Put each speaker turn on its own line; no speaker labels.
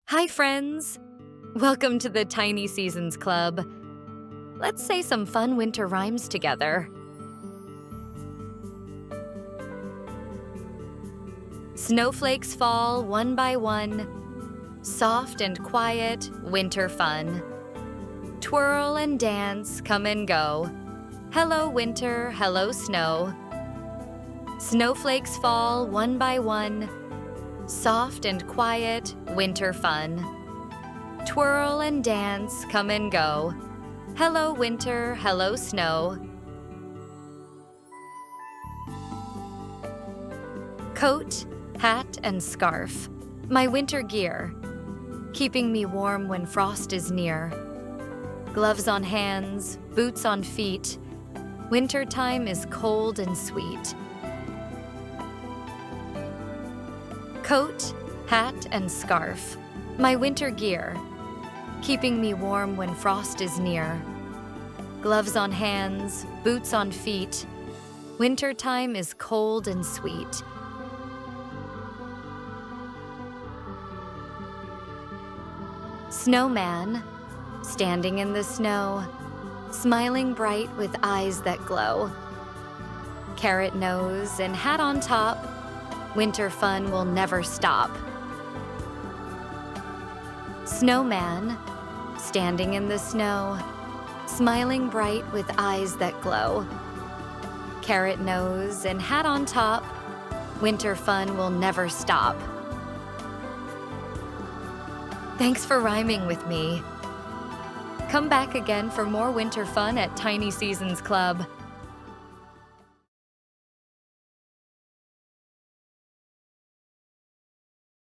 Hi, friends! Welcome to the Tiny Seasons Club. Let's say some fun winter rhymes together. Snowflakes fall one by one, soft and quiet winter fun. Twirl and dance, come and go. Hello, winter, hello, snow. Snowflakes fall one by one, soft and quiet winter fun. Twirl and dance, come and go. Hello, winter, hello, snow. Coat, hat, and scarf, my winter gear, keeping me warm when frost is near. Gloves on hands, boots on feet, wintertime is cold and sweet. Coat, hat, and scarf, my winter gear, keeping me warm when frost is near. Gloves on hands, boots on feet, wintertime is cold and sweet. Snowman, standing in the snow, smiling bright with eyes that glow. Carrot nose and hat on top, winter fun will never stop. Snowman, standing in the snow, smiling bright with eyes that glow. Carrot nose and hat on top, winter fun will never stop. Thanks for rhyming with me. Come back again for more winter fun at Tiny Seasons Club.